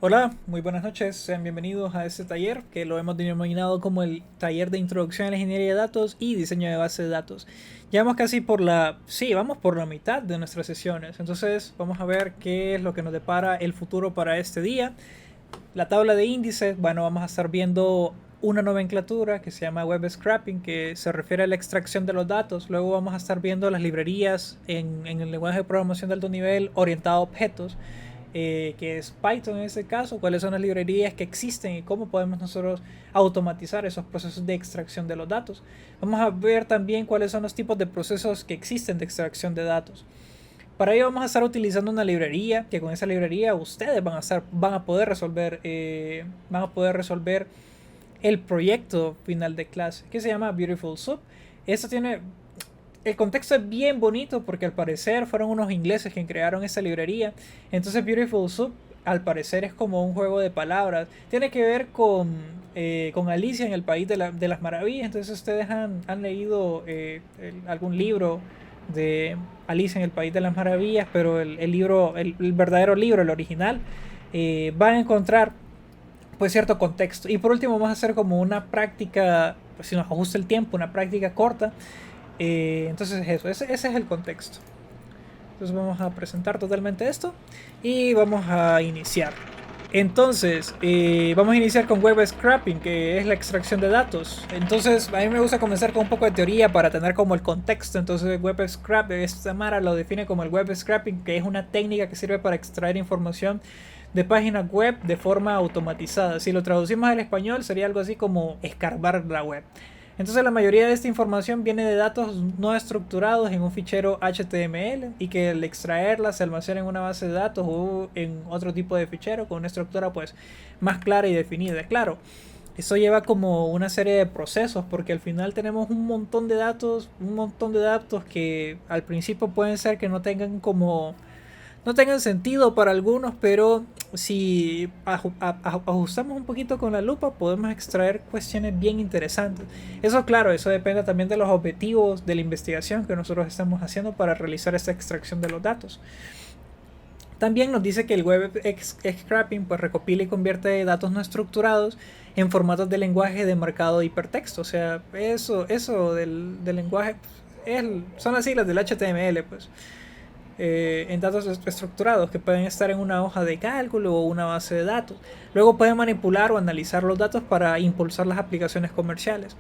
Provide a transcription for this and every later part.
Hola, muy buenas noches, sean bienvenidos a este taller que lo hemos denominado como el taller de introducción a la ingeniería de datos y diseño de base de datos. Ya vamos casi vamos por la mitad de nuestras sesiones, entonces vamos a ver qué es lo que nos depara el futuro para este día. La tabla de índices, bueno, vamos a estar viendo una nomenclatura que se llama web scraping, que se refiere a la extracción de los datos. Luego vamos a estar viendo las librerías en el lenguaje de programación de alto nivel orientado a objetos, que es Python en este caso, cuáles son las librerías que existen y cómo podemos nosotros automatizar esos procesos de extracción de los datos. Vamos a ver también cuáles son los tipos de procesos que existen de extracción de datos. Para ello vamos a estar utilizando una librería, que con esa librería ustedes van a poder resolver el proyecto final de clase, que se llama Beautiful Soup. Esto tiene el contexto es bien bonito porque al parecer fueron unos ingleses quienes crearon esa librería. Entonces Beautiful Soup al parecer es como un juego de palabras. Tiene que ver con Alicia en el País de las Maravillas. Entonces ustedes han leído algún libro de Alicia en el País de las Maravillas, pero el verdadero libro, el original, van a encontrar pues cierto contexto. Y por último vamos a hacer como una práctica, pues si nos ajusta el tiempo, una práctica corta. Entonces ese es el contexto. Entonces vamos a presentar totalmente esto y vamos a iniciar. Entonces, vamos a iniciar con web scraping, que es la extracción de datos. Entonces, a mí me gusta comenzar con un poco de teoría para tener como el contexto. Entonces, web scrap, esta Mara lo define como el web scraping, que es una técnica que sirve para extraer información de páginas web de forma automatizada. Si lo traducimos al español, sería algo así como escarbar la web. Entonces la mayoría de esta información viene de datos no estructurados en un fichero HTML y que al extraerla se almacena en una base de datos o en otro tipo de fichero con una estructura pues más clara y definida. Claro, eso lleva como una serie de procesos porque al final tenemos un montón de datos que al principio pueden ser que no tengan sentido para algunos, pero si ajustamos un poquito con la lupa podemos extraer cuestiones bien interesantes. Eso claro, eso depende también de los objetivos de la investigación que nosotros estamos haciendo para realizar esta extracción de los datos. También nos dice que el web scraping pues recopila y convierte datos no estructurados en formatos de lenguaje de marcado de hipertexto. O sea, eso del lenguaje son las siglas del HTML, pues en datos estructurados que pueden estar en una hoja de cálculo o una base de datos. Luego pueden manipular o analizar los datos para impulsar las aplicaciones comerciales.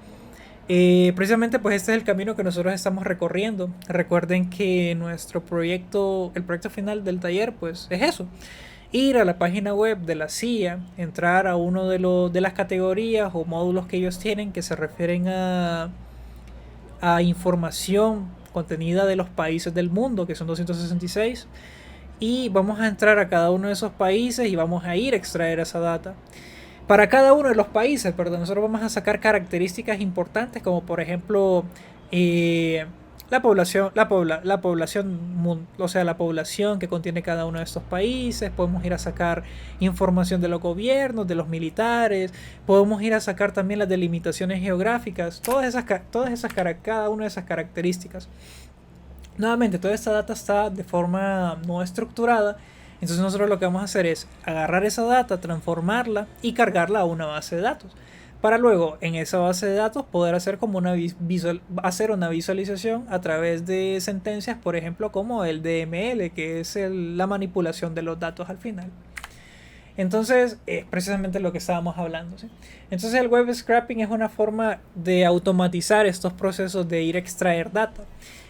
Precisamente pues este es el camino que nosotros estamos recorriendo. Recuerden que el proyecto final del taller pues es eso. Ir a la página web de la CIA, entrar a uno de las categorías o módulos que ellos tienen que se refieren a información contenida de los países del mundo, que son 266, y vamos a entrar a cada uno de esos países y vamos a ir a extraer esa data. Para cada uno de los países, perdón, nosotros vamos a sacar características importantes como por ejemplo la población, o sea, la población que contiene cada uno de estos países. Podemos ir a sacar información de los gobiernos, de los militares. Podemos ir a sacar también las delimitaciones geográficas, cada una de esas características. Nuevamente, toda esta data está de forma no estructurada. Entonces nosotros lo que vamos a hacer es agarrar esa data, transformarla y cargarla a una base de datos. Para luego en esa base de datos poder hacer como hacer una visualización a través de sentencias, por ejemplo, como el DML, que es la manipulación de los datos al final. Entonces, es precisamente lo que estábamos hablando, ¿sí? Entonces, el web scraping es una forma de automatizar estos procesos de ir a extraer data.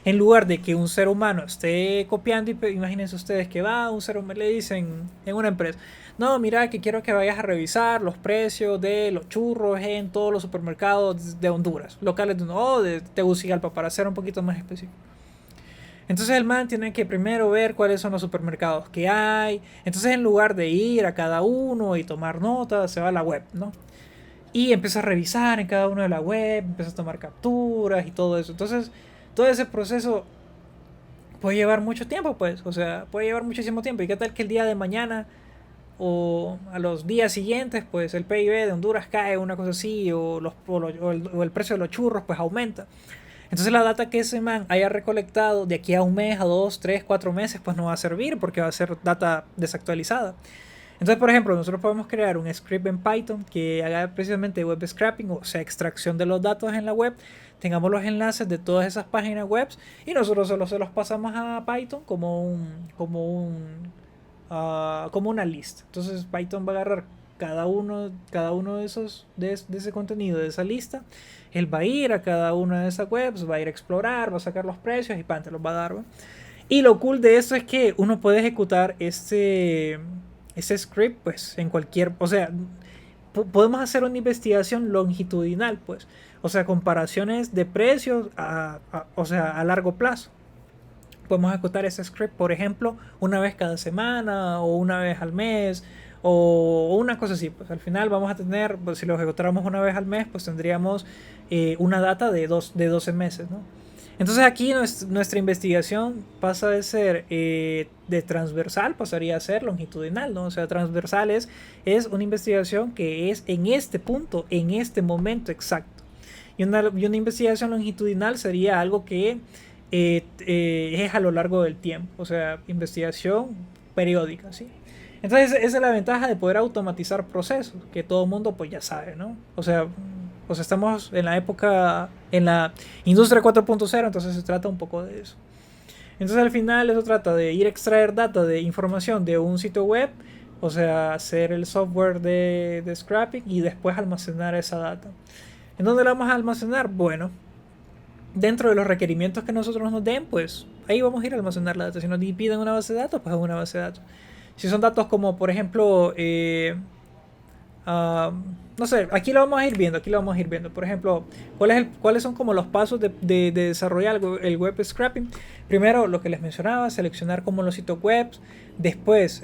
En lugar de que un ser humano esté copiando, imagínense ustedes que va un ser humano, le dicen en una empresa, no, mira, que quiero que vayas a revisar los precios de los churros en todos los supermercados de Honduras, locales de Tegucigalpa, para ser un poquito más específico. Entonces el man tiene que primero ver cuáles son los supermercados que hay. Entonces en lugar de ir a cada uno y tomar notas, se va a la web, ¿no? Y empieza a revisar en cada uno de la web, empieza a tomar capturas y todo eso. Entonces todo ese proceso puede llevar mucho tiempo, pues. O sea, puede llevar muchísimo tiempo. ¿Y qué tal que el día de mañana o a los días siguientes, pues el PIB de Honduras cae, una cosa así, o el precio de los churros, pues aumenta? Entonces la data que ese man haya recolectado de aquí a un mes, a 2, 3, 4 meses, pues no va a servir porque va a ser data desactualizada. Entonces, por ejemplo, nosotros podemos crear un script en Python que haga precisamente web scraping, o sea, extracción de los datos en la web. Tengamos los enlaces de todas esas páginas web y nosotros solo se los pasamos a Python como una lista. Entonces Python va a agarrar cada uno de esos de ese contenido de esa lista. Él va a ir a cada una de esas webs, va a ir a explorar, va a sacar los precios y pan, te los va a dar, ¿no? Y lo cool de esto es que uno puede ejecutar ese script pues en cualquier, o sea, podemos hacer una investigación longitudinal, pues, o sea, comparaciones de precios o sea, a largo plazo. Podemos ejecutar ese script, por ejemplo, una vez cada semana o una vez al mes o una cosa así. Pues al final vamos a tener, pues, si lo ejecutáramos una vez al mes, pues tendríamos una data de 12 meses, ¿no? Entonces aquí nuestra investigación pasa de ser de transversal, pasaría a ser longitudinal, ¿no? O sea, transversal es una investigación que es en este punto, en este momento exacto. Y una investigación longitudinal sería algo que es a lo largo del tiempo, o sea, investigación periódica, ¿sí? Entonces esa es la ventaja de poder automatizar procesos, que todo el mundo pues ya sabe, ¿no? O sea, estamos en la época, en la industria 4.0, entonces se trata un poco de eso. Entonces al final eso trata de ir a extraer data de información de un sitio web, o sea, hacer el software de scrapping y después almacenar esa data. ¿En dónde la vamos a almacenar? Bueno, dentro de los requerimientos que nosotros nos den, pues ahí vamos a ir a almacenar la data. Si nos piden una base de datos, pues es una base de datos. Si son datos como, por ejemplo, no sé, aquí lo vamos a ir viendo. Por ejemplo, ¿cuáles son como los pasos de desarrollar el web scraping? Primero, lo que les mencionaba, seleccionar como los sitios web. Después,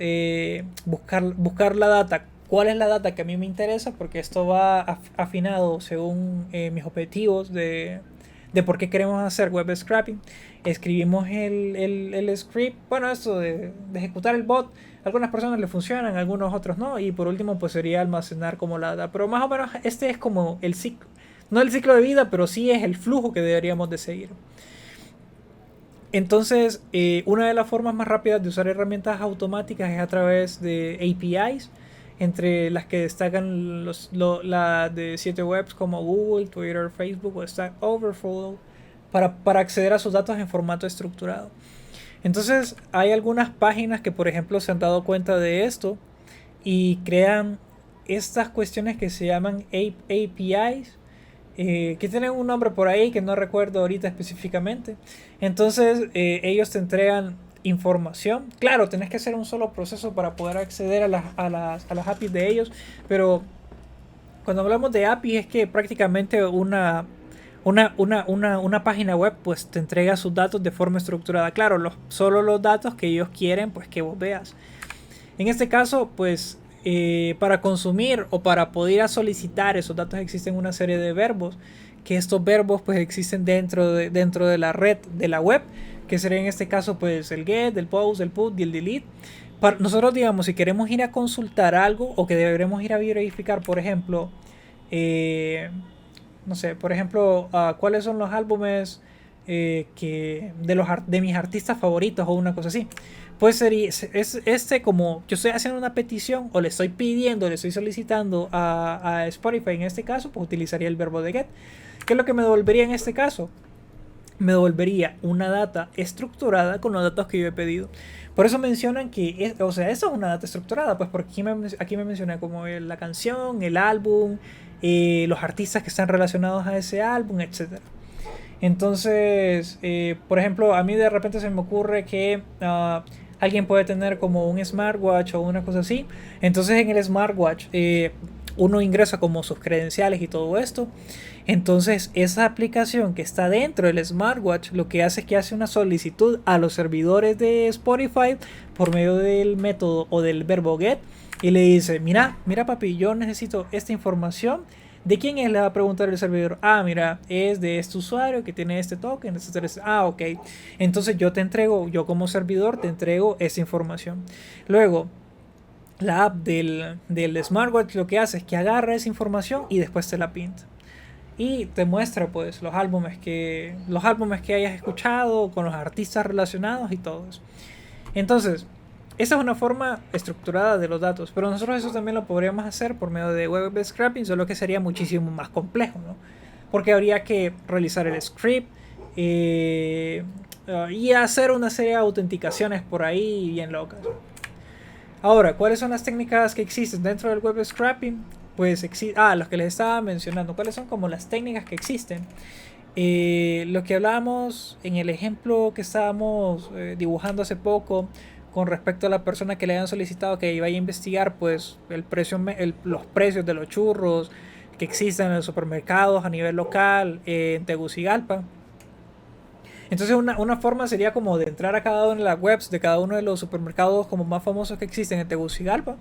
buscar la data. ¿Cuál es la data que a mí me interesa? Porque esto va afinado según mis objetivos de por qué queremos hacer web scraping. Escribimos el script, bueno, esto de ejecutar el bot. Algunas personas le funcionan, algunos otros no. Y por último, pues sería almacenar como la data. Pero más o menos este es como el ciclo. No el ciclo de vida, pero sí es el flujo que deberíamos de seguir. Entonces, una de las formas más rápidas de usar herramientas automáticas es a través de APIs, entre las que destacan la de sitios web como Google, Twitter, Facebook o Stack Overflow, para acceder a sus datos en formato estructurado. Entonces hay algunas páginas que, por ejemplo, se han dado cuenta de esto y crean estas cuestiones que se llaman APIs, que tienen un nombre por ahí que no recuerdo ahorita específicamente. Entonces ellos te entregan información. Claro, tenés que hacer un solo proceso para poder acceder a las APIs de ellos, pero cuando hablamos de APIs es que prácticamente una página web pues te entrega sus datos de forma estructurada. Claro, solo los datos que ellos quieren pues que vos veas. En este caso pues para consumir o para poder solicitar esos datos existen una serie de verbos, que estos verbos pues existen dentro de la red de la web, que sería en este caso pues el get, el post, el put y el delete. Para nosotros, digamos, si queremos ir a consultar algo o que deberemos ir a verificar, por ejemplo, no sé, por ejemplo, cuáles son los álbumes de mis artistas favoritos o una cosa así. Pues sería como yo estoy haciendo una petición o le estoy pidiendo, le estoy solicitando a Spotify en este caso, pues utilizaría el verbo de get. ¿Qué es lo que me devolvería en este caso? Me devolvería una data estructurada con los datos que yo he pedido. Por eso mencionan que, o sea, eso es una data estructurada, pues porque aquí me menciona como la canción, el álbum, los artistas que están relacionados a ese álbum, etcétera. Entonces, por ejemplo, a mí de repente se me ocurre que alguien puede tener como un smartwatch o una cosa así. Entonces en el smartwatch uno ingresa como sus credenciales y todo esto. Entonces esa aplicación que está dentro del smartwatch lo que hace es que hace una solicitud a los servidores de Spotify por medio del método o del verbo get y le dice, mira papi, yo necesito esta información. ¿De quién es? Le va a preguntar el servidor. Mira, es de este usuario que tiene este token, ok. Entonces yo como servidor te entrego esa información. Luego, la app del smartwatch lo que hace es que agarra esa información y después te la pinta. Y te muestra pues los álbumes que hayas escuchado con los artistas relacionados y todo eso. Entonces, esa es una forma estructurada de los datos, pero nosotros eso también lo podríamos hacer por medio de web scraping, solo que sería muchísimo más complejo, ¿no? Porque habría que realizar el script y hacer una serie de autenticaciones por ahí bien locas. Ahora, ¿cuáles son las técnicas que existen dentro del web scraping? Pues los que les estaba mencionando. ¿Cuáles son como las técnicas que existen? Lo que hablábamos en el ejemplo que estábamos dibujando hace poco con respecto a la persona que le habían solicitado que iba a investigar pues los precios de los churros que existen en los supermercados a nivel local en Tegucigalpa. Entonces una forma sería como de entrar a cada una de las webs de cada uno de los supermercados como más famosos que existen en Tegucigalpa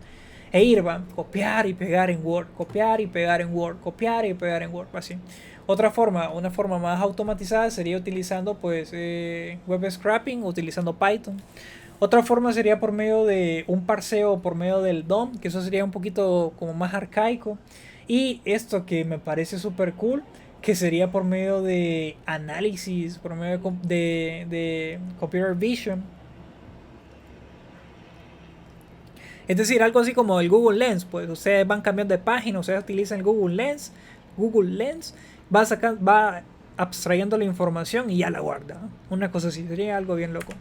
e ir, copiar y pegar en Word, copiar y pegar en Word, copiar y pegar en Word, así. Una forma más automatizada sería utilizando pues web scraping, utilizando Python. Otra forma sería por medio de un parseo, por medio del DOM, que eso sería un poquito como más arcaico. Y esto que me parece súper cool, que sería por medio de análisis, por medio de computer vision. Es decir, algo así como el Google Lens, pues ustedes van cambiando de página, ustedes utilizan el Google Lens va abstrayendo la información y ya la guarda. Una cosa así, sería algo bien loco.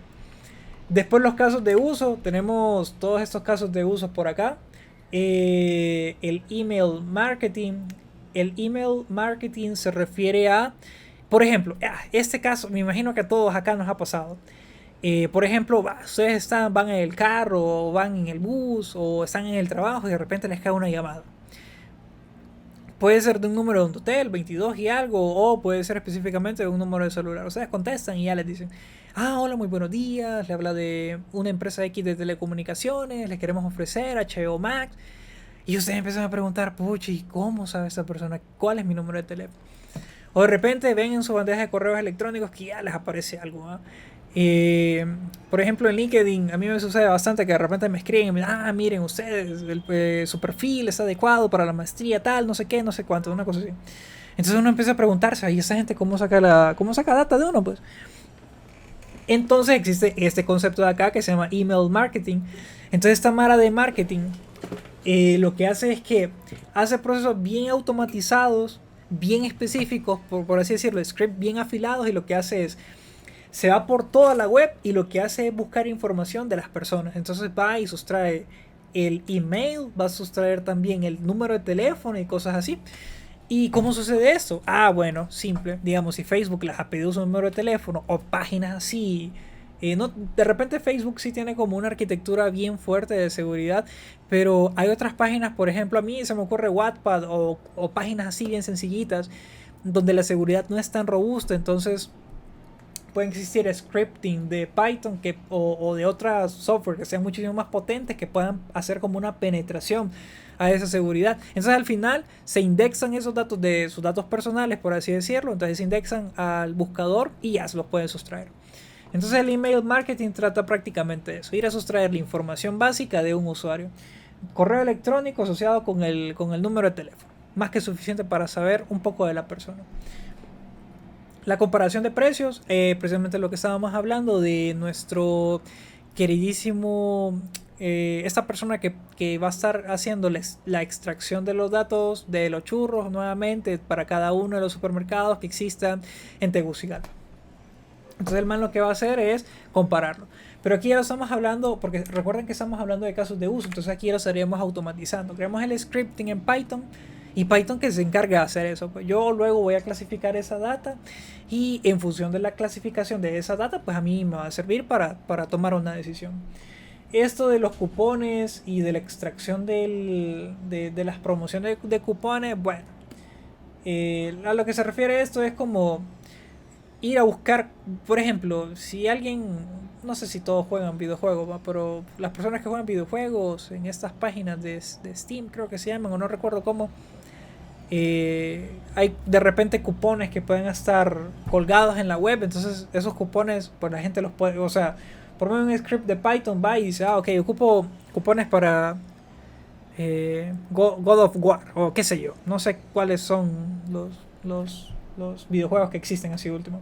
Después los casos de uso, tenemos todos estos casos de uso por acá. El email marketing. El email marketing se refiere a, por ejemplo, este caso, me imagino que a todos acá nos ha pasado. Por ejemplo, ustedes van en el carro, o van en el bus, o están en el trabajo y de repente les cae una llamada. Puede ser de un número de un hotel, 22 y algo, o puede ser específicamente de un número de celular. Ustedes contestan y ya les dicen, hola, muy buenos días, le habla de una empresa X de telecomunicaciones, les queremos ofrecer HBO Max. Y ustedes empiezan a preguntar, puchi, ¿cómo sabe esta persona cuál es mi número de teléfono? O de repente ven en su bandeja de correos electrónicos que ya les aparece algo, ¿no? Por ejemplo, en LinkedIn a mí me sucede bastante que de repente me escriben y me dicen, miren ustedes, su perfil es adecuado para la maestría tal, no sé qué, no sé cuánto, una cosa así. Entonces uno empieza a preguntarse, ¿y esa gente cómo saca data de uno? Pues entonces existe este concepto de acá que se llama email marketing. Entonces esta mara de marketing lo que hace es que hace procesos bien automatizados, bien específicos, por así decirlo, script bien afilados, y lo que hace es se va por toda la web y lo que hace es buscar información de las personas. Entonces va y sustrae el email, va a sustraer también el número de teléfono y cosas así. ¿Y cómo sucede esto? Bueno, simple. Digamos, si Facebook les ha pedido su número de teléfono o páginas así. No, de repente Facebook sí tiene como una arquitectura bien fuerte de seguridad, pero hay otras páginas, por ejemplo, a mí se me ocurre Wattpad o páginas así bien sencillitas, donde la seguridad no es tan robusta. Entonces pueden existir scripting de Python o de otras software que sean muchísimo más potentes, que puedan hacer como una penetración a esa seguridad. Entonces al final se indexan esos datos de sus datos personales, por así decirlo. Entonces se indexan al buscador y ya se los pueden sustraer. Entonces el email marketing trata prácticamente de eso, ir a sustraer la información básica de un usuario. Correo electrónico asociado con el número de teléfono, más que suficiente para saber un poco de la persona. La comparación de precios, precisamente lo que estábamos hablando de nuestro queridísimo, esta persona que va a estar haciendo la extracción de los datos de los churros nuevamente para cada uno de los supermercados que existan en Tegucigalpa. Entonces el man lo que va a hacer es compararlo. Pero aquí ya lo estamos hablando, porque recuerden que estamos hablando de casos de uso, entonces aquí lo estaríamos automatizando. Creamos el scripting en Python y Python que se encarga de hacer eso. Pues yo luego voy a clasificar esa data y en función de la clasificación de esa data, pues a mí me va a servir para tomar una decisión. Esto de los cupones y de la extracción de las promociones de cupones, bueno, a lo que se refiere esto es como ir a buscar, por ejemplo, si alguien, no sé si todos juegan videojuegos, ¿va? Pero las personas que juegan videojuegos en estas páginas de Steam, creo que se llaman, o no recuerdo cómo, hay de repente cupones que pueden estar colgados en la web. Entonces esos cupones, pues la gente los puede, o sea, por medio de un script de Python va y dice, ok, ocupo cupones para God of War, o qué sé yo, no sé cuáles son los videojuegos que existen así último.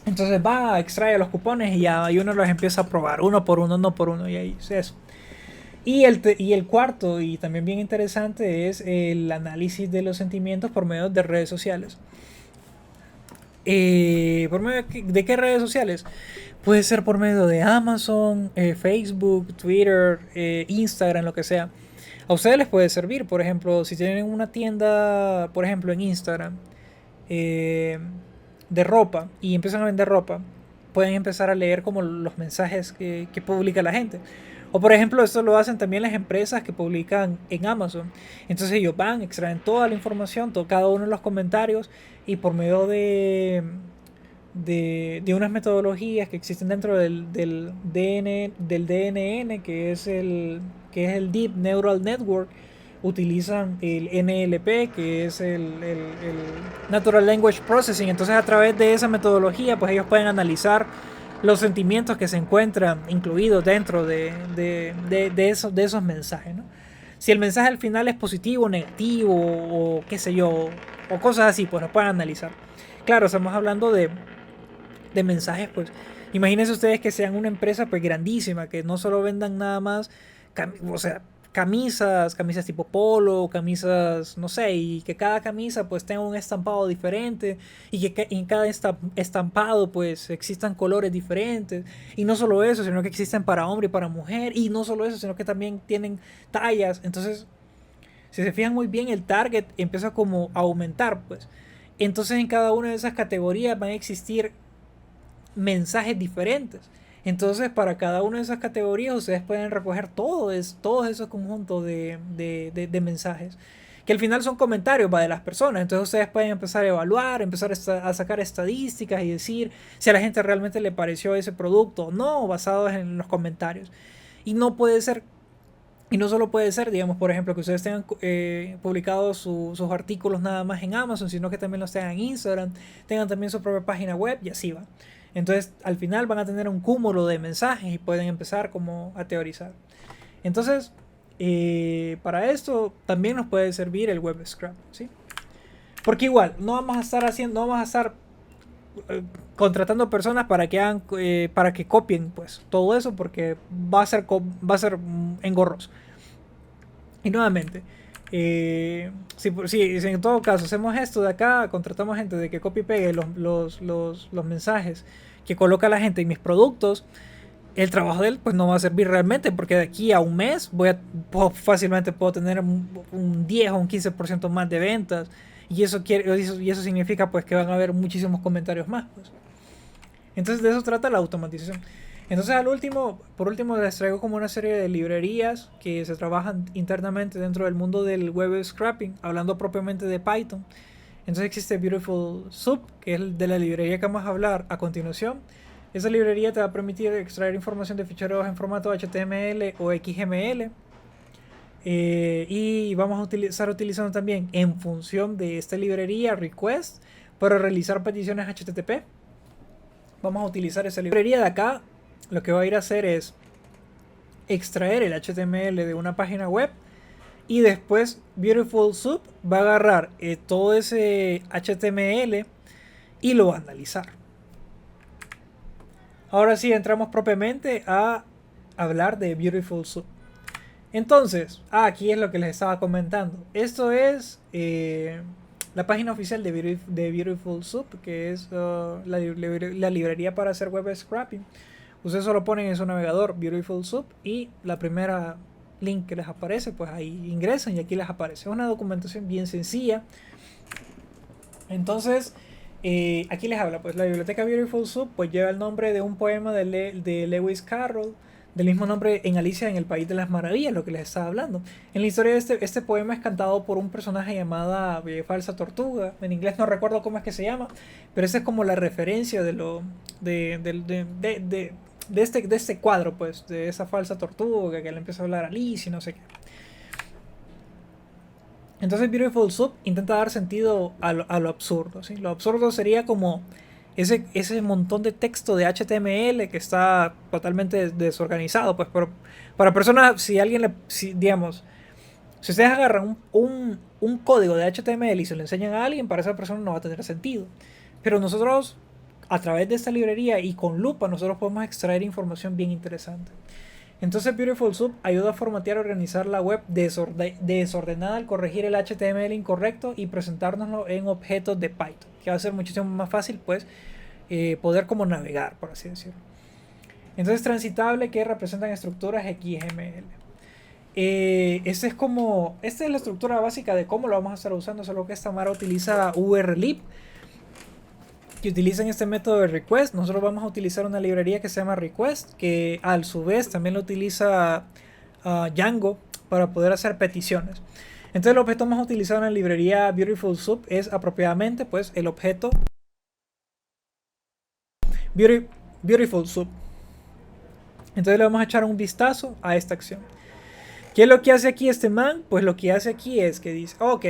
Entonces va, extrae los cupones y uno los empieza a probar uno por uno, no por uno, y ahí es eso. Y el cuarto, y también bien interesante, es el análisis de los sentimientos por medio de redes sociales. ¿Por medio de qué redes sociales? Puede ser por medio de Amazon, Facebook, Twitter, Instagram, lo que sea. A ustedes les puede servir, por ejemplo, si tienen una tienda, por ejemplo, en Instagram, eh, de ropa y empiezan a vender ropa, pueden empezar a leer como los mensajes que publica la gente. O por ejemplo, esto lo hacen también las empresas que publican en Amazon. Entonces ellos van, extraen toda la información, cada uno de los comentarios y por medio de unas metodologías que existen dentro del DNN, que es el Deep Neural Network, utilizan el NLP, que es el Natural Language Processing. Entonces a través de esa metodología pues ellos pueden analizar los sentimientos que se encuentran incluidos dentro de esos mensajes, ¿no? Si el mensaje al final es positivo, negativo o qué sé yo, o cosas así, pues lo pueden analizar. Claro, estamos hablando de mensajes, pues imagínense ustedes que sean una empresa pues grandísima, que no solo vendan nada más, o sea, camisas tipo polo, camisas, no sé, y que cada camisa pues tenga un estampado diferente y que en cada estampado pues existan colores diferentes. Y no solo eso, sino que existen para hombre y para mujer. Y no solo eso, sino que también tienen tallas. Entonces, si se fijan muy bien, el target empieza como a aumentar, pues. Entonces en cada una de esas categorías van a existir mensajes diferentes. Entonces, para cada una de esas categorías, ustedes pueden recoger todos esos conjuntos de mensajes. Que al final son comentarios de las personas. Entonces, ustedes pueden empezar a evaluar, empezar a sacar estadísticas y decir si a la gente realmente le pareció ese producto o no, basados en los comentarios. Y no puede ser. Y no solo puede ser, digamos, por ejemplo, que ustedes tengan publicados sus artículos nada más en Amazon, sino que también los tengan en Instagram, tengan también su propia página web y así va. Entonces, al final van a tener un cúmulo de mensajes y pueden empezar como a teorizar. Entonces, para esto también nos puede servir el web scrap, ¿sí? Porque igual, no vamos a estar contratando personas para que hagan, para que copien, pues, todo eso, porque va a ser engorroso. Y nuevamente, si en todo caso hacemos esto de acá, contratamos gente de que copie y pegue los mensajes que coloca la gente en mis productos, el trabajo de él pues no va a servir realmente, porque de aquí a un mes fácilmente puedo tener un 10 o un 15% más de ventas, y eso significa pues que van a haber muchísimos comentarios más, pues. Entonces de eso trata la automatización. Entonces por último les traigo como una serie de librerías que se trabajan internamente dentro del mundo del web scrapping, hablando propiamente de Python. Entonces existe Beautiful Soup, que es de la librería que vamos a hablar a continuación. Esa librería te va a permitir extraer información de ficheros en formato HTML o XML. Y vamos a estar utilizando también en función de esta librería request para realizar peticiones HTTP. Vamos a utilizar esa librería de acá. Lo que va a ir a hacer es extraer el HTML de una página web y después Beautiful Soup va a agarrar todo ese HTML y lo va a analizar. Ahora sí entramos propiamente a hablar de Beautiful Soup. Entonces, aquí es lo que les estaba comentando. Esto es la página oficial de Beautiful Soup, que es la librería para hacer web scrapping. Ustedes solo ponen en su navegador Beautiful Soup y la primera link que les aparece, pues ahí ingresan y aquí les aparece. Es una documentación bien sencilla. Entonces, aquí les habla, pues la biblioteca Beautiful Soup pues lleva el nombre de un poema de Lewis Carroll, del mismo nombre en Alicia en el País de las Maravillas, lo que les estaba hablando. En la historia de este poema es cantado por un personaje llamada Falsa Tortuga. En inglés no recuerdo cómo es que se llama, pero esa es como la referencia de este cuadro, pues, de esa falsa tortuga que le empieza a hablar a Alicia y no sé qué. Entonces Beautiful Soup intenta dar sentido a lo absurdo, ¿sí? Lo absurdo sería como ese montón de texto de HTML que está totalmente desorganizado, pues, pero para personas, digamos, si ustedes agarran un código de HTML y se lo enseñan a alguien, para esa persona no va a tener sentido. Pero nosotros, a través de esta librería y con lupa nosotros podemos extraer información bien interesante. Entonces Beautiful Soup ayuda a formatear y organizar la web desordenada al corregir el HTML incorrecto y presentárnoslo en objetos de Python, que va a ser muchísimo más fácil pues poder como navegar, por así decirlo. Entonces transitable, que representan estructuras XML. Esta es la estructura básica de cómo lo vamos a estar usando, solo que esta Mara utiliza URLib, que utilizan este método de request. Nosotros vamos a utilizar una librería que se llama request, que a su vez también lo utiliza Django para poder hacer peticiones. Entonces el objeto más utilizado en la librería Beautiful Soup es apropiadamente pues el objeto Beautiful Soup. Entonces le vamos a echar un vistazo a esta acción. ¿Qué es lo que hace aquí este man? Pues lo que hace aquí es que dice, ok,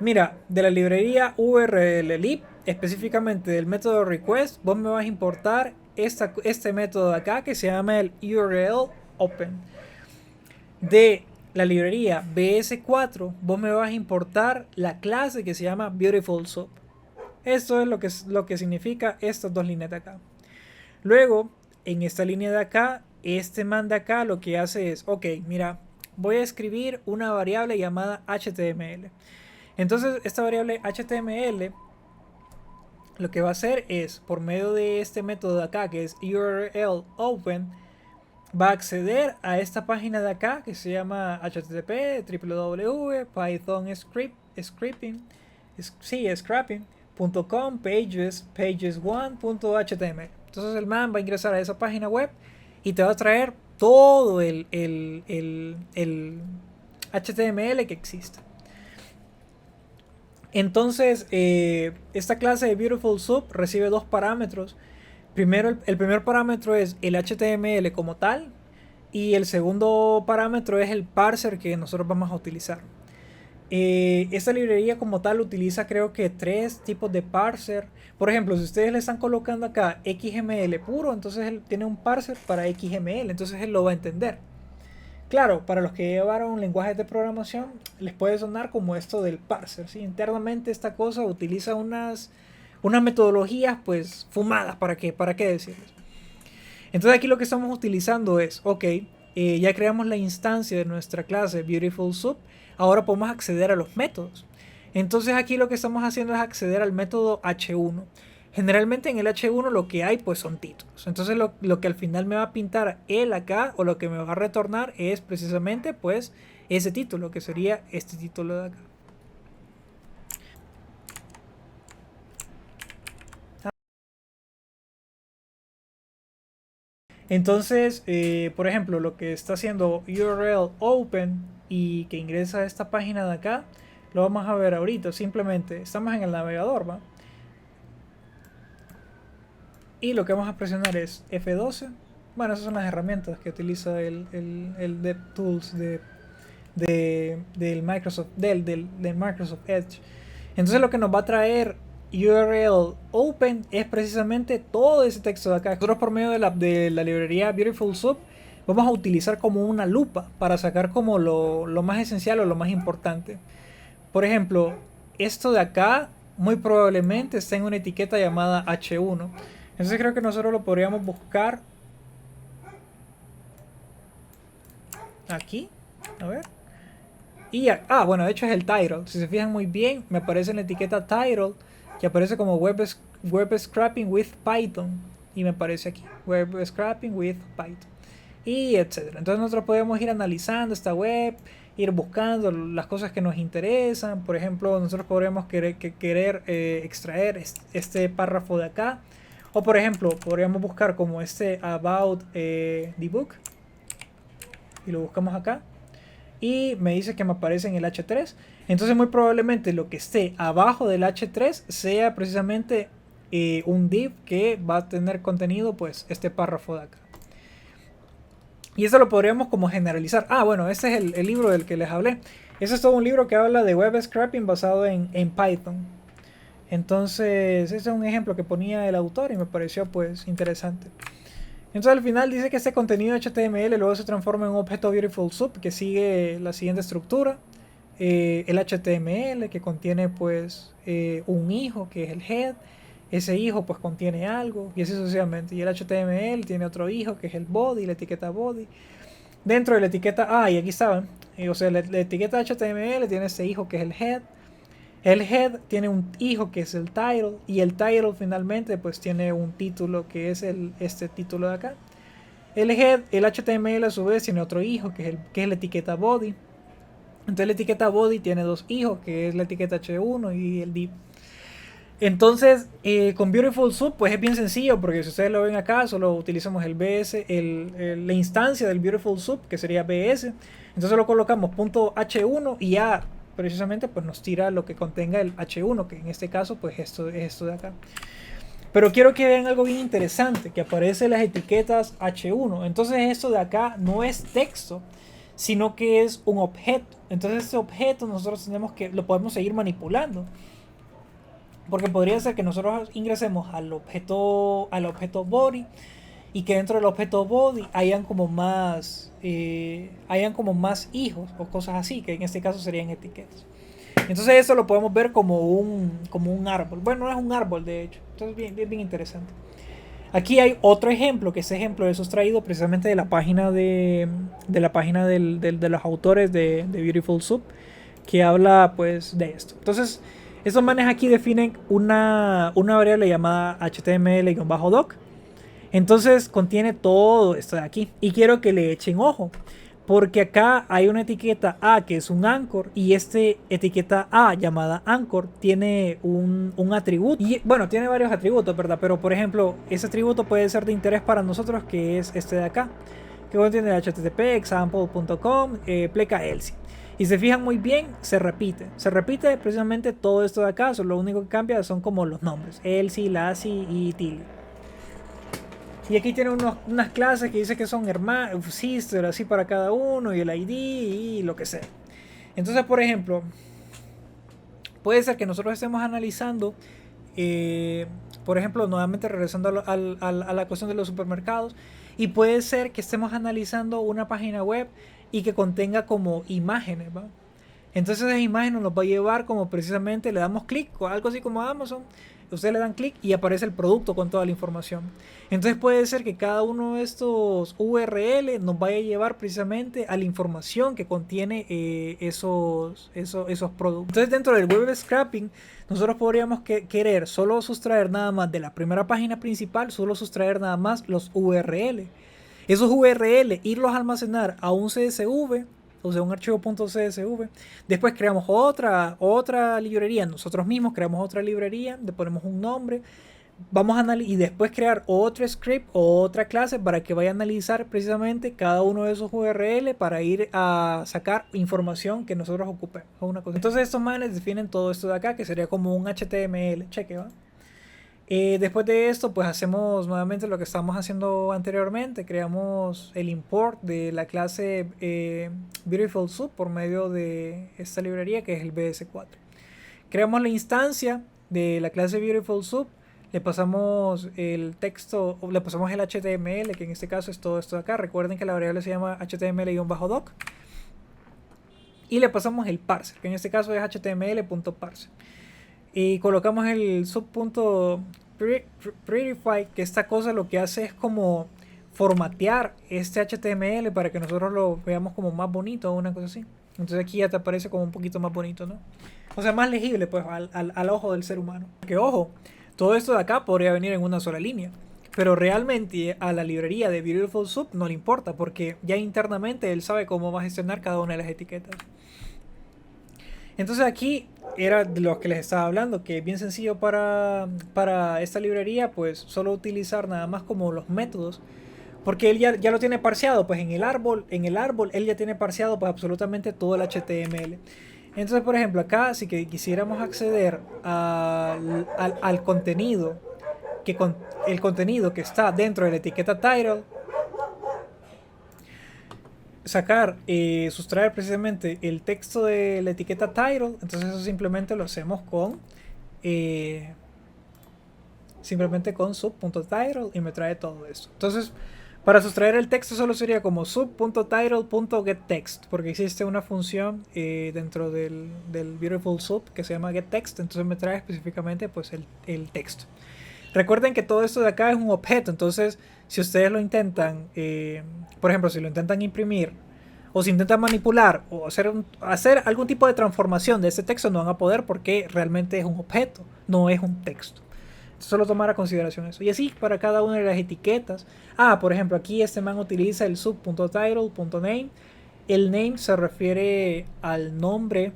mira, de la librería URLlib, específicamente del método request, vos me vas a importar este método de acá que se llama el URL open. De la librería BS4, vos me vas a importar la clase que se llama Beautiful Soup. Esto es lo que significa estas dos líneas de acá. Luego, en esta línea de acá, este man de acá lo que hace es, ok, mira, voy a escribir una variable llamada HTML. Entonces esta variable HTML lo que va a hacer es, por medio de este método de acá que es URL open, va a acceder a esta página de acá que se llama http scrapping.com pages1.html. Entonces el man va a ingresar a esa página web y te va a traer todo el HTML que existe. Entonces esta clase de Beautiful Soup recibe dos parámetros. Primero, el primer parámetro es el HTML como tal, y el segundo parámetro es el parser que nosotros vamos a utilizar. Esta librería como tal utiliza creo que 3 tipos de parser. Por ejemplo, si ustedes le están colocando acá XML puro, entonces él tiene un parser para XML, entonces él lo va a entender. Claro, para los que llevaron lenguajes de programación les puede sonar como esto del parser, ¿sí? Internamente esta cosa utiliza unas metodologías pues fumadas, ¿para qué decirles? Entonces aquí lo que estamos utilizando es, ok, ya creamos la instancia de nuestra clase Beautiful Soup, ahora podemos acceder a los métodos. Entonces aquí lo que estamos haciendo es acceder al método H1. Generalmente en el H1 lo que hay pues son títulos. Entonces lo que al final me va a pintar él acá, o lo que me va a retornar, es precisamente pues ese título, que sería este título de acá. Entonces, por ejemplo, lo que está haciendo URL open y que ingresa a esta página de acá, lo vamos a ver ahorita. Simplemente estamos en el navegador, ¿va? Y lo que vamos a presionar es F12. Bueno, esas son las herramientas que utiliza el DevTools del Microsoft Edge. Entonces lo que nos va a traer URL open es precisamente todo ese texto de acá. Nosotros por medio de la librería Beautiful Soup vamos a utilizar como una lupa para sacar como lo más esencial o lo más importante. Por ejemplo, esto de acá muy probablemente está en una etiqueta llamada H1. Entonces creo que nosotros lo podríamos buscar aquí. A ver. Y bueno, de hecho es el title. Si se fijan muy bien, me aparece en la etiqueta title, que aparece como web scrapping with Python. Y me aparece aquí, web scrapping with Python. Y etcétera. Entonces nosotros podemos ir analizando esta web, ir buscando las cosas que nos interesan. Por ejemplo, nosotros podríamos querer extraer este párrafo de acá. O por ejemplo, podríamos buscar como este about the book. Y lo buscamos acá. Y me dice que me aparece en el H3. Entonces muy probablemente lo que esté abajo del H3 sea precisamente un div que va a tener contenido pues este párrafo de acá. Y esto lo podríamos como generalizar. Bueno, este es el libro del que les hablé. Este es todo un libro que habla de web scrapping basado en Python. Entonces ese es un ejemplo que ponía el autor y me pareció pues interesante. Entonces al final dice que este contenido HTML luego se transforma en un objeto Beautiful Soup que sigue la siguiente estructura. El HTML que contiene pues un hijo que es el head, ese hijo pues contiene algo y así sucesivamente. Y el HTML tiene otro hijo que es el body, la etiqueta body. Dentro de la etiqueta, y aquí estaban, o sea, la etiqueta HTML tiene ese hijo que es el head. El head tiene un hijo que es el title y el title finalmente pues tiene un título que es este título de acá. El head, el HTML a su vez tiene otro hijo que es la etiqueta body. Entonces la etiqueta body tiene dos hijos que es la etiqueta h1 y el div. Entonces, con Beautiful Soup, pues es bien sencillo, porque si ustedes lo ven acá, solo utilizamos el BS, la instancia del Beautiful Soup, que sería BS. Entonces lo colocamos .h1 y ya precisamente pues nos tira lo que contenga el h1, que en este caso pues esto es esto de acá. Pero quiero que vean algo bien interesante, que aparece las etiquetas h1. Entonces esto de acá no es texto, sino que es un objeto. Entonces este objeto nosotros lo podemos seguir manipulando. Porque podría ser que nosotros ingresemos al objeto body y que dentro del objeto body hayan como más hijos o cosas así, que en este caso serían etiquetas. Entonces eso lo podemos ver como un árbol. Bueno, no es un árbol de hecho. Entonces bien interesante. Aquí hay otro ejemplo, que ese ejemplo es sustraído precisamente de la página de los autores de Beautiful Soup, que habla pues de esto. Entonces estos manes aquí definen una variable llamada html-doc. Entonces contiene todo esto de aquí. Y quiero que le echen ojo. Porque acá hay una etiqueta A que es un anchor. Y este etiqueta A llamada anchor tiene un atributo. Y bueno, tiene varios atributos, ¿verdad? Pero por ejemplo, ese atributo puede ser de interés para nosotros, que es este de acá. Que contiene http example.com pleca else. Y se fijan muy bien, se repite precisamente todo esto de acá. Lo único que cambia son como los nombres: Elsie, Lassie y Tilly. Y aquí tiene unas clases que dice que son hermanos, sister, así para cada uno, y el ID y lo que sea. Entonces, por ejemplo, puede ser que nosotros estemos analizando, por ejemplo, nuevamente regresando a la cuestión de los supermercados, y puede ser que estemos analizando una página web y que contenga como imágenes, ¿va? Entonces esas imágenes nos va a llevar como precisamente, le damos clic, algo así como Amazon, ustedes le dan clic y aparece el producto con toda la información. Entonces puede ser que cada uno de estos URL nos vaya a llevar precisamente a la información que contiene esos productos. Entonces dentro del web scraping nosotros podríamos querer solo sustraer nada más de la primera página principal, solo sustraer nada más los URL. Esos URL, irlos a almacenar a un CSV, o sea, un archivo .csv. Después creamos otra librería. Nosotros mismos creamos otra librería, le ponemos un nombre. Vamos a analizar y después crear otro script o otra clase para que vaya a analizar precisamente cada uno de esos URL para ir a sacar información que nosotros ocupemos. Entonces estos manes definen todo esto de acá, que sería como un HTML. Cheque, ¿va? Después de esto pues hacemos nuevamente lo que estábamos haciendo anteriormente. Creamos el import de la clase Beautiful Soup por medio de esta librería que es el BS4. Creamos la instancia de la clase Beautiful Soup. Le pasamos el texto, le pasamos el HTML, que en este caso es todo esto de acá. Recuerden que la variable se llama html-doc. Y le pasamos el parser, que en este caso es html.parser. Y colocamos el sub.prettify, que esta cosa lo que hace es como formatear este HTML para que nosotros lo veamos como más bonito o una cosa así. Entonces aquí ya te aparece como un poquito más bonito, ¿no? O sea, más legible pues al ojo del ser humano. Que ojo, todo esto de acá podría venir en una sola línea, pero realmente a la librería de Beautiful Soup no le importa, porque ya internamente él sabe cómo va a gestionar cada una de las etiquetas. Entonces aquí era de lo que les estaba hablando, que es bien sencillo para esta librería, pues solo utilizar nada más como los métodos, porque él ya lo tiene parseado, pues en el árbol él ya tiene parseado pues absolutamente todo el HTML. Entonces, por ejemplo, acá si que quisiéramos acceder al contenido, el contenido que está dentro de la etiqueta title, sustraer precisamente el texto de la etiqueta title, entonces eso simplemente lo hacemos con sub.title y me trae todo esto. Entonces para sustraer el texto solo sería como sub.title.getText, porque existe una función dentro del Beautiful Soup que se llama getText, entonces me trae específicamente pues el texto. Recuerden que todo esto de acá es un objeto, entonces si ustedes lo intentan, por ejemplo, si lo intentan imprimir o si intentan manipular o hacer algún tipo de transformación de ese texto, no van a poder porque realmente es un objeto, no es un texto. Solo tomar a consideración eso. Y así para cada una de las etiquetas. Por ejemplo, aquí este man utiliza el sub.title.name. El name se refiere al nombre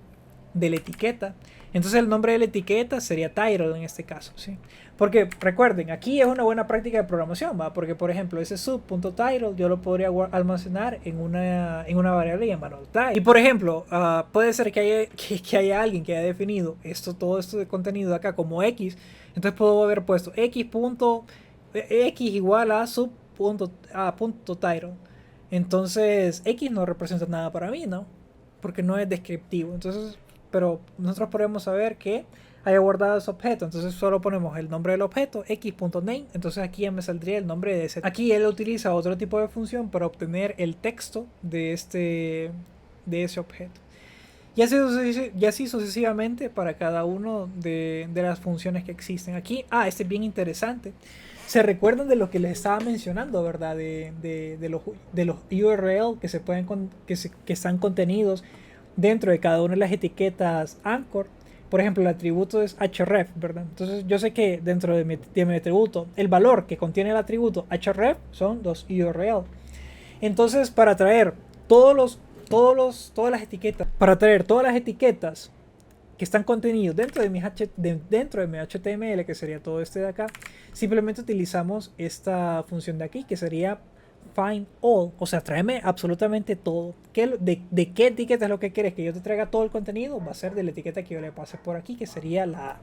de la etiqueta. Entonces el nombre de la etiqueta sería title en este caso, ¿sí? Porque recuerden, aquí es una buena práctica de programación, ¿va? Porque por ejemplo ese sub.title yo lo podría almacenar en una variable llamada title. Y por ejemplo, puede ser que haya alguien que haya definido todo esto de contenido de acá como X. Entonces puedo haber puesto X igual a sub.title. Entonces X no representa nada para mí, ¿no? Porque no es descriptivo. Entonces, pero nosotros podemos saber que haya guardado ese objeto. Entonces solo ponemos el nombre del objeto, x.name. Entonces aquí ya me saldría el nombre de ese. Aquí él utiliza otro tipo de función para obtener el texto de ese objeto. Y así sucesivamente para cada uno de las funciones que existen. Aquí, este es bien interesante. Se recuerdan de lo que les estaba mencionando, ¿verdad? De los URL que están contenidos dentro de cada una de las etiquetas Anchor. Por ejemplo, el atributo es href, ¿verdad? Entonces yo sé que dentro de mi atributo, el valor que contiene el atributo href son los URL. Entonces, para traer todas las etiquetas, que están contenidos dentro de mi HTML, que sería todo este de acá, simplemente utilizamos esta función de aquí, que sería find all, o sea, tráeme absolutamente todo. ¿De qué etiqueta es lo que quieres que yo te traiga todo el contenido? Va a ser de la etiqueta que yo le pase por aquí, que sería la A.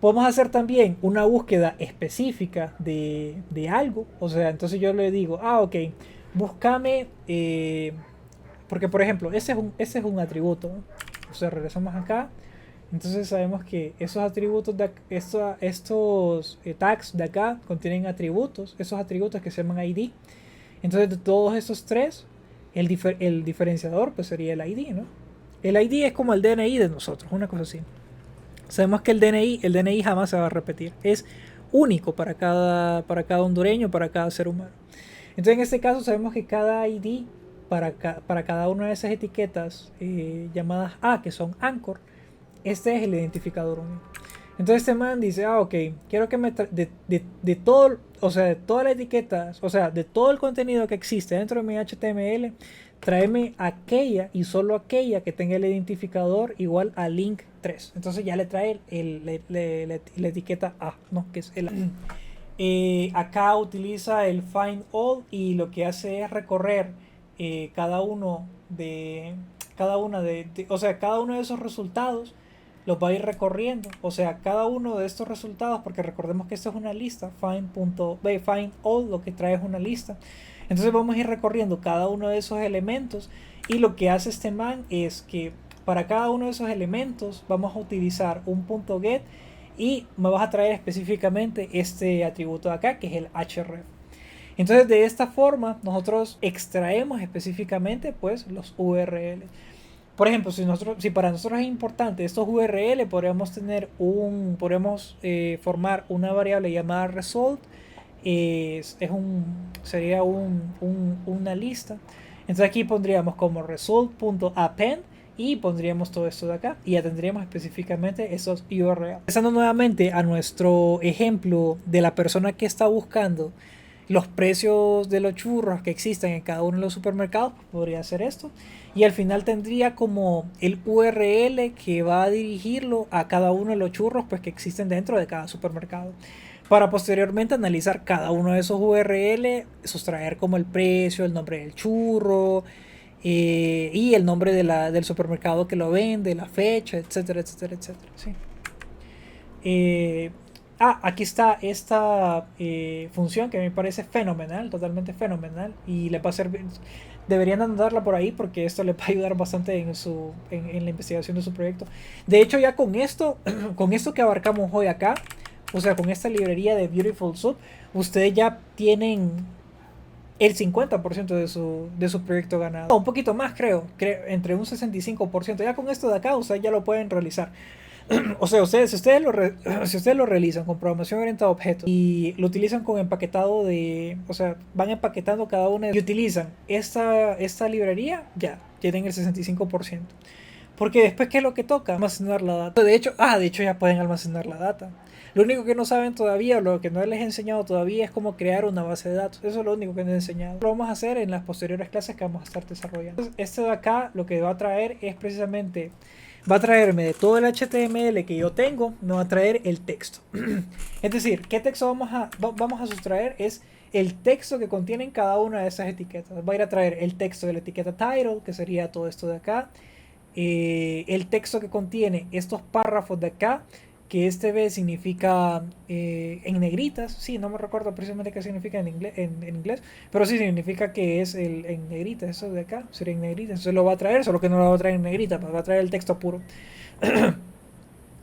Podemos hacer también una búsqueda específica de algo, o sea, entonces yo le digo, ok, búscame, porque por ejemplo, ese es un atributo, ¿no? O sea, regresamos acá. Entonces sabemos que esos atributos, estos tags de acá contienen atributos, esos atributos que se llaman ID. Entonces de todos esos tres, el diferenciador pues sería el ID, ¿no? El ID es como el DNI de nosotros, una cosa así. Sabemos que el DNI jamás se va a repetir, es único para cada hondureño, para cada ser humano. Entonces en este caso sabemos que cada ID para cada una de esas etiquetas llamadas A, que son Anchor, este es el identificador único. Entonces este man dice, ok, quiero que de todo, o sea, de todas las etiquetas, o sea, de todo el contenido que existe dentro de mi HTML, tráeme aquella y solo aquella que tenga el identificador igual a link 3. Entonces ya le trae la etiqueta A, ¿no? Que es el A. Acá utiliza el find all y lo que hace es recorrer cada uno de esos resultados. Los va a ir recorriendo, o sea, cada uno de estos resultados, porque recordemos que esto es una lista, find all lo que trae es una lista. Entonces vamos a ir recorriendo cada uno de esos elementos y lo que hace este man es que para cada uno de esos elementos vamos a utilizar un .get y me vas a traer específicamente este atributo de acá, que es el href. Entonces de esta forma nosotros extraemos específicamente pues los URL. Por ejemplo, si para nosotros es importante estos URL, podríamos formar una variable llamada result. Sería una lista. Entonces aquí pondríamos como result.append y pondríamos todo esto de acá y ya tendríamos específicamente esos URL. Pasando nuevamente a nuestro ejemplo de la persona que está buscando los precios de los churros que existen en cada uno de los supermercados, podría hacer esto. Y al final tendría como el URL que va a dirigirlo a cada uno de los churros pues, que existen dentro de cada supermercado. Para posteriormente analizar cada uno de esos URL, sustraer como el precio, el nombre del churro y el nombre del supermercado que lo vende, la fecha, etcétera, etcétera, etcétera. ¿Sí? Aquí está esta función que me parece fenomenal, totalmente fenomenal, y le va a servir. Deberían anotarla por ahí porque esto le va a ayudar bastante en la investigación de su proyecto. De hecho, ya con esto que abarcamos hoy acá, o sea, con esta librería de Beautiful Soup, ustedes ya tienen el 50% de su proyecto ganado. Un poquito más, creo, entre un 65%. Ya con esto de acá, ustedes ya lo pueden realizar. O sea, si ustedes lo realizan con programación orientada a objetos y lo utilizan con empaquetado de, o sea, van empaquetando cada una y utilizan esta librería, ya tienen el 65%. Porque después, ¿qué es lo que toca? Almacenar la data. De hecho ya pueden almacenar la data. Lo único que no saben todavía, o lo que no les he enseñado todavía, es cómo crear una base de datos. Eso es lo único que no he enseñado. Lo vamos a hacer en las posteriores clases que vamos a estar desarrollando. Entonces, este de acá lo que va a traer es precisamente, va a traerme de todo el HTML que yo tengo, me va a traer el texto. Es decir, ¿qué texto vamos a sustraer? Es el texto que contienen cada una de esas etiquetas. Va a ir a traer el texto de la etiqueta title, que sería todo esto de acá. El texto que contiene estos párrafos de acá, que este B significa en negritas, sí, no me recuerdo precisamente qué significa en inglés, pero sí significa que es en negritas, eso de acá, sería en negritas, entonces lo va a traer, solo que no lo va a traer en negrita, va a traer el texto puro.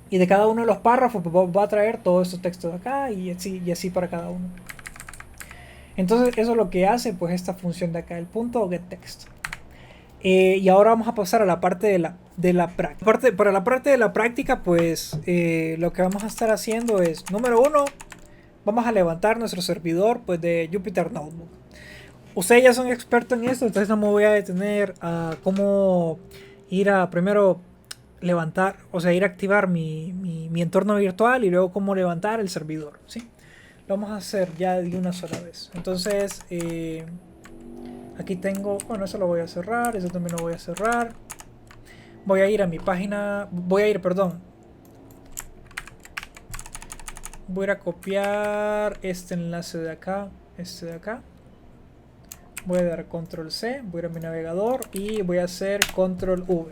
Y de cada uno de los párrafos pues, va a traer todos estos textos de acá y así para cada uno. Entonces eso es lo que hace pues esta función de acá, el punto getText. Y ahora vamos a pasar a la parte de la práctica. Para la parte de la práctica, pues lo que vamos a estar haciendo es, número uno, vamos a levantar nuestro servidor pues, de Jupyter Notebook. Ustedes ya son expertos en esto, entonces no me voy a detener a cómo ir a primero levantar, o sea, ir a activar mi entorno virtual y luego cómo levantar el servidor, ¿sí? Lo vamos a hacer ya de una sola vez. Entonces, aquí tengo, bueno, eso lo voy a cerrar, eso también lo voy a cerrar. Voy a ir a mi página, voy a ir a copiar este enlace de acá, este de acá. Voy a dar control C, voy a ir a mi navegador y voy a hacer control V.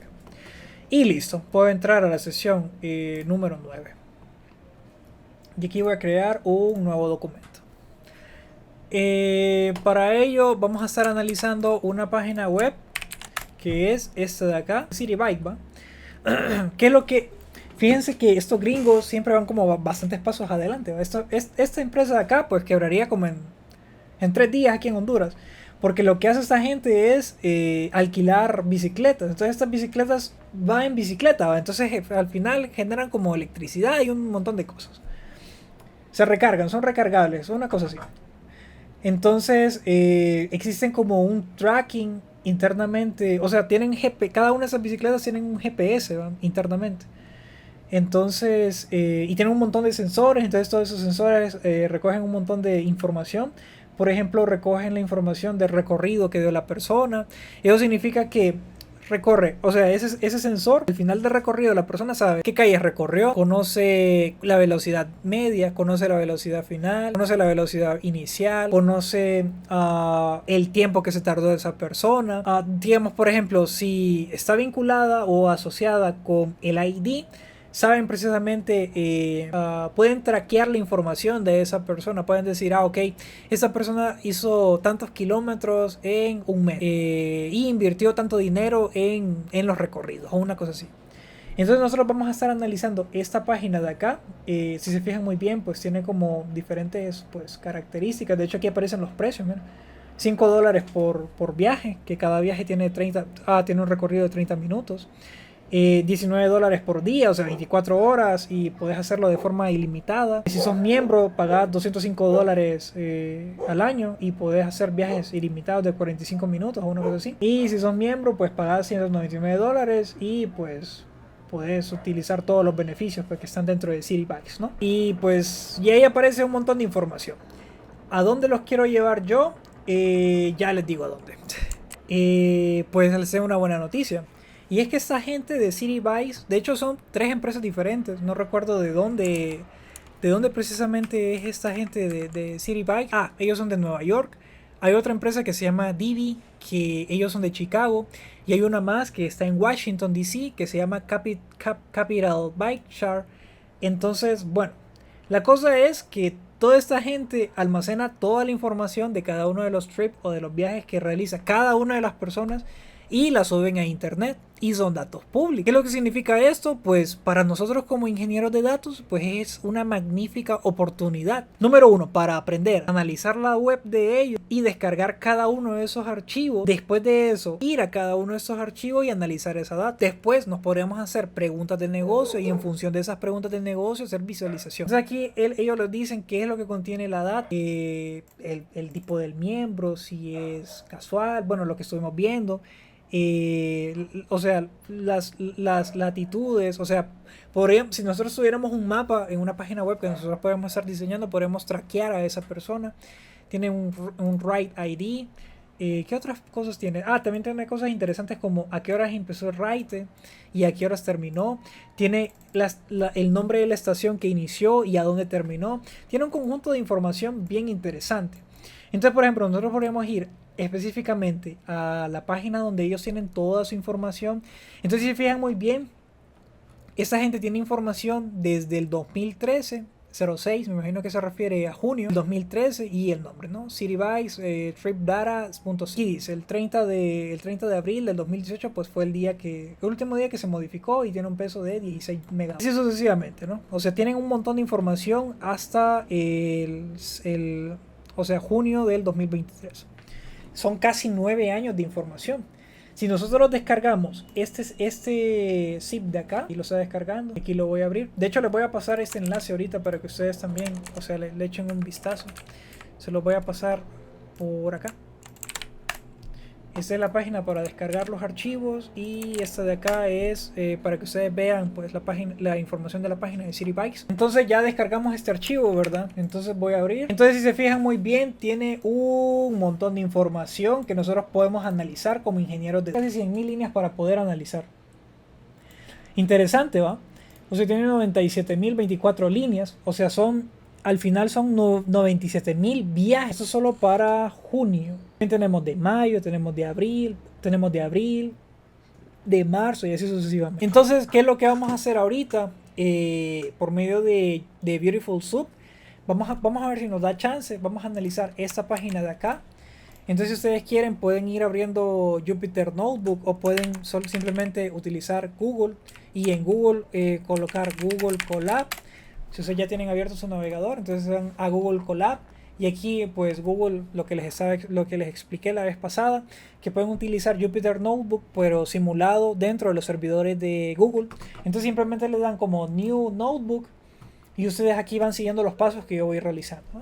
Y listo, puedo entrar a la sesión número 9. Y aquí voy a crear un nuevo documento. Para ello vamos a estar analizando una página web que es esta de acá, City Bike, ¿va? ¿Qué es lo que? Fíjense que estos gringos siempre van como bastantes pasos adelante, ¿va? Esta empresa de acá pues quebraría como en 3 días aquí en Honduras, porque lo que hace esta gente es alquilar bicicletas. Entonces estas bicicletas van en bicicleta, ¿va? Entonces al final generan como electricidad y un montón de cosas. Se recargan, son recargables, una cosa así. Entonces existen como un tracking internamente, o sea, tienen cada una de esas bicicletas tienen un GPS, ¿va? Internamente. Entonces, y tienen un montón de sensores, entonces todos esos sensores recogen un montón de información. Por ejemplo, recogen la información del recorrido que dio la persona. Eso significa que recorre, o sea, ese sensor, al final del recorrido la persona sabe qué calles recorrió, conoce la velocidad media, conoce la velocidad final, conoce la velocidad inicial, conoce el tiempo que se tardó esa persona. Digamos, por ejemplo, si está vinculada o asociada con el ID, saben precisamente, pueden traquear la información de esa persona, pueden decir, ok, esa persona hizo tantos kilómetros en un mes y invirtió tanto dinero en los recorridos o una cosa así. Entonces nosotros vamos a estar analizando esta página de acá. Si se fijan muy bien, pues tiene como diferentes pues características. De hecho aquí aparecen los precios, mira. $5 por viaje, que cada viaje tiene tiene un recorrido de 30 minutos. $19 por día, o sea 24 horas, y puedes hacerlo de forma ilimitada. Si sos miembro, pagás $205 al año y puedes hacer viajes ilimitados de 45 minutos o una cosa así. Y si sos miembro, pues pagás $199 y pues puedes utilizar todos los beneficios pues, que están dentro de City Bikes, ¿no? Y pues y ahí aparece un montón de información. ¿A dónde los quiero llevar yo? Ya les digo a dónde. Pues les tengo una buena noticia. Y es que esta gente de City Bikes, de hecho son 3 empresas diferentes, no recuerdo de dónde precisamente es esta gente de City Bikes. Ellos son de Nueva York. Hay otra empresa que se llama Divvy, que ellos son de Chicago. Y hay una más que está en Washington, D.C., que se llama Capital Bike Share. Entonces, bueno, la cosa es que toda esta gente almacena toda la información de cada uno de los trips o de los viajes que realiza cada una de las personas y la suben a internet y son datos públicos. ¿Qué es lo que significa esto? Pues para nosotros como ingenieros de datos, pues es una magnífica oportunidad. Número uno, para aprender, analizar la web de ellos y descargar cada uno de esos archivos. Después de eso, ir a cada uno de esos archivos y analizar esa data. Después nos podremos hacer preguntas de negocio y en función de esas preguntas de negocio hacer visualización. Entonces aquí ellos les dicen qué es lo que contiene la data, el tipo del miembro, si es casual, bueno, lo que estuvimos viendo. O sea, las latitudes, o sea, si nosotros tuviéramos un mapa en una página web que nosotros podemos estar diseñando, podemos traquear a esa persona. Tiene un write ID. ¿Qué otras cosas tiene? También tiene cosas interesantes como a qué horas empezó el write y a qué horas terminó. Tiene el nombre de la estación que inició y a dónde terminó. Tiene un conjunto de información bien interesante. Entonces, por ejemplo, nosotros podríamos ir específicamente a la página donde ellos tienen toda su información. Entonces, si se fijan muy bien, esta gente tiene información desde el 2013, 06, me imagino que se refiere a junio del 2013, y el nombre, ¿no? CityVice, TripData.c. Dice el 30 de abril del 2018, pues fue el último día que se modificó y tiene un peso de 16 megabytes. Así sucesivamente, ¿no? O sea, tienen un montón de información hasta junio del 2023. Son casi 9 años de información. Si nosotros descargamos este zip de acá y lo está descargando, aquí lo voy a abrir. De hecho, les voy a pasar este enlace ahorita para que ustedes también, o sea, le echen un vistazo. Se lo voy a pasar por acá. Esta es la página para descargar los archivos y esta de acá es para que ustedes vean pues la información de la página de CityBikes. Entonces ya descargamos este archivo, ¿verdad? Entonces voy a abrir. Entonces si se fijan muy bien, tiene un montón de información que nosotros podemos analizar como ingenieros de casi 100.000 líneas para poder analizar. Interesante, ¿va? O sea, tiene 97.024 líneas, o sea, al final son 97.000 viajes. Esto es solo para junio. También tenemos de mayo, tenemos de abril, de marzo y así sucesivamente. Entonces, ¿qué es lo que vamos a hacer ahorita? Por medio de Beautiful Soup, vamos a ver si nos da chance. Vamos a analizar esta página de acá. Entonces, si ustedes quieren, pueden ir abriendo Jupyter Notebook o pueden simplemente utilizar Google y en Google colocar Google Colab. Si ustedes ya tienen abierto su navegador, entonces van a Google Colab y aquí pues Google, lo que les expliqué la vez pasada, que pueden utilizar Jupyter Notebook pero simulado dentro de los servidores de Google. Entonces simplemente le dan como New Notebook y ustedes aquí van siguiendo los pasos que yo voy realizando, ¿no?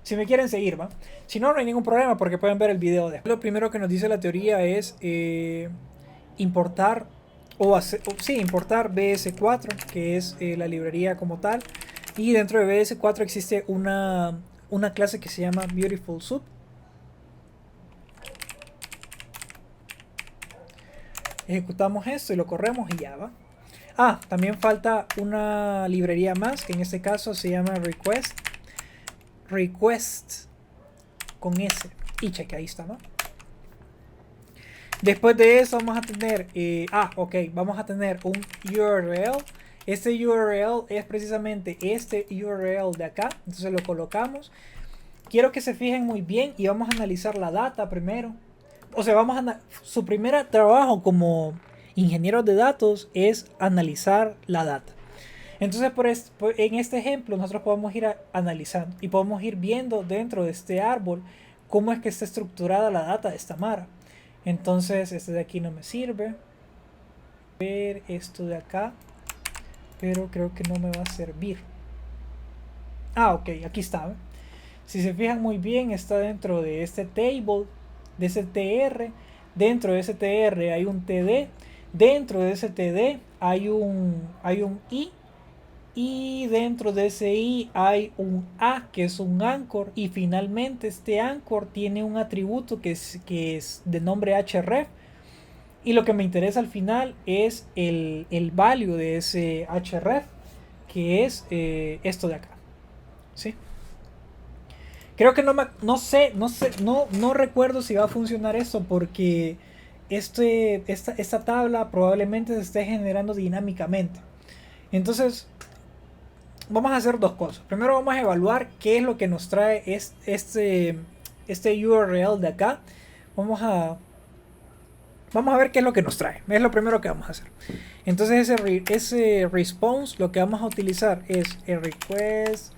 Si me quieren seguir, ¿va? Si no, no hay ningún problema porque pueden ver el video después. Lo primero que nos dice la teoría es importar BS4, que es la librería como tal. Y dentro de BS4 existe una clase que se llama Beautiful Soup. Ejecutamos esto y lo corremos y ya va. También falta una librería más, que en este caso se llama Request con S. Y cheque, ahí está, ¿no? Después de eso vamos a tener vamos a tener un URL. Este URL es precisamente este URL de acá. Entonces lo colocamos. Quiero que se fijen muy bien y vamos a analizar la data primero. O sea, su primer trabajo como ingenieros de datos es analizar la data. Entonces en este ejemplo nosotros podemos ir analizando y podemos ir viendo dentro de este árbol cómo es que está estructurada la data de esta Mara. Entonces este de aquí no me sirve. Ver esto de acá, pero creo que no me va a servir. Ok, aquí está. Si se fijan muy bien, está dentro de este table, de ese TR. Dentro de ese TR hay un TD. Dentro de ese TD hay un I. Y dentro de ese I hay un A, que es un anchor. Y finalmente este anchor tiene un atributo que es de nombre href. Y lo que me interesa al final es el value de ese href, que es esto de acá. ¿Sí? Creo que no recuerdo si va a funcionar esto porque esta tabla probablemente se esté generando dinámicamente. Entonces vamos a hacer dos cosas. Primero vamos a evaluar qué es lo que nos trae este URL de acá. Vamos a Vamos a ver qué es lo que nos trae. Es lo primero que vamos a hacer. Entonces ese response lo que vamos a utilizar es el request.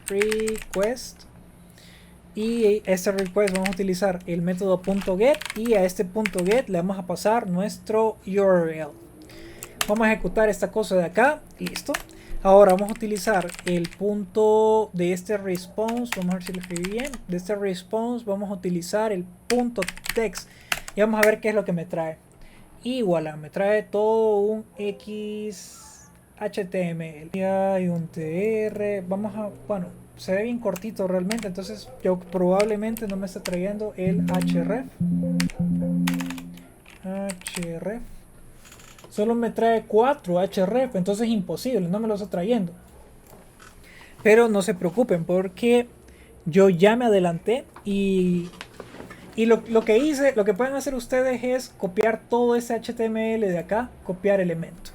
Y este request vamos a utilizar el método .get. Y a este .get le vamos a pasar nuestro URL. Vamos a ejecutar esta cosa de acá. Listo. Ahora vamos a utilizar el punto de este response. Vamos a ver si lo escribí bien. De este response vamos a utilizar el .text. Y vamos a ver qué es lo que me trae. Y voilà, me trae todo un XHTML. Y hay un TR. Vamos a... Bueno, se ve bien cortito realmente. Entonces yo probablemente no me está trayendo el href. Solo me trae 4 href. Entonces es imposible, no me lo está trayendo. Pero no se preocupen porque yo ya me adelanté y lo que hice, lo que pueden hacer ustedes es copiar todo ese HTML de acá, copiar elemento.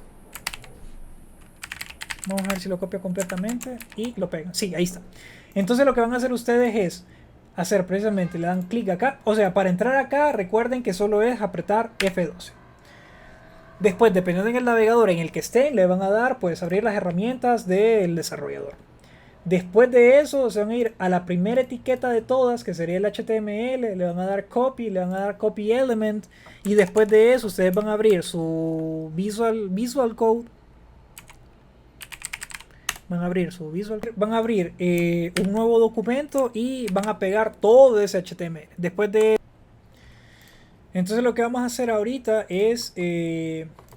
Vamos a ver si lo copio completamente y lo pegan. Sí, ahí está. Entonces lo que van a hacer ustedes es hacer precisamente, le dan clic acá. O sea, para entrar acá, recuerden que solo es apretar F12. Después, dependiendo del navegador en el que estén, le van a dar, pues, abrir las herramientas del desarrollador. Después de eso se van a ir a la primera etiqueta de todas, que sería el HTML, le van a dar copy, le van a dar copy element, y después de eso ustedes van a abrir su Visual Code, van a abrir un nuevo documento y van a pegar todo ese HTML. Entonces lo que vamos a hacer ahorita es,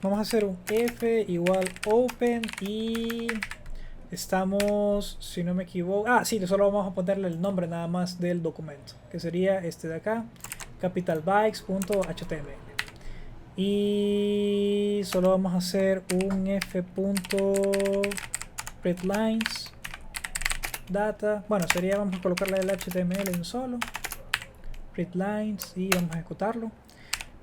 vamos a hacer un f igual open y... Estamos, si no me equivoco, sí, solo vamos a ponerle el nombre nada más del documento, que sería este de acá, capitalbytes.html. Y solo vamos a hacer un f.readlines data. Bueno, sería, vamos a colocarle el HTML en solo, readlines, y vamos a ejecutarlo.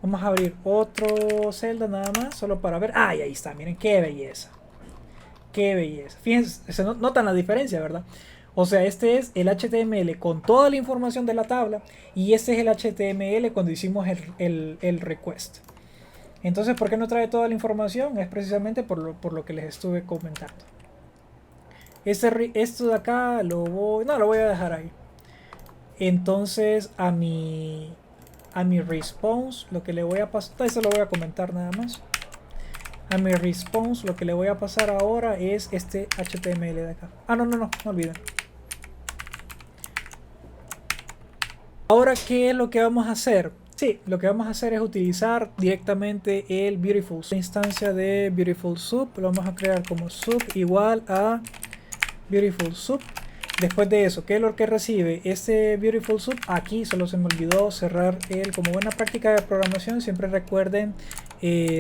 Vamos a abrir otro celda nada más, solo para ver. Y ahí está, miren qué belleza. Qué belleza. Fíjense, se notan la diferencia, ¿verdad? O sea, este es el HTML con toda la información de la tabla y este es el HTML cuando hicimos el request. Entonces, ¿por qué no trae toda la información? Es precisamente por lo que les estuve comentando. Esto de acá lo voy a dejar ahí. Entonces, a mi response, lo que le voy a pasar, eso lo voy a comentar nada más. A mi response lo que le voy a pasar ahora es este HTML de acá. No olviden. Ahora, ¿qué es lo que vamos a hacer? Sí, lo que vamos a hacer es utilizar directamente el Beautiful Soup. La instancia de Beautiful Soup lo vamos a crear como soup igual a Beautiful Soup. Después de eso, ¿qué es lo que recibe este Beautiful Soup? Aquí solo se me olvidó cerrar como buena práctica de programación, siempre recuerden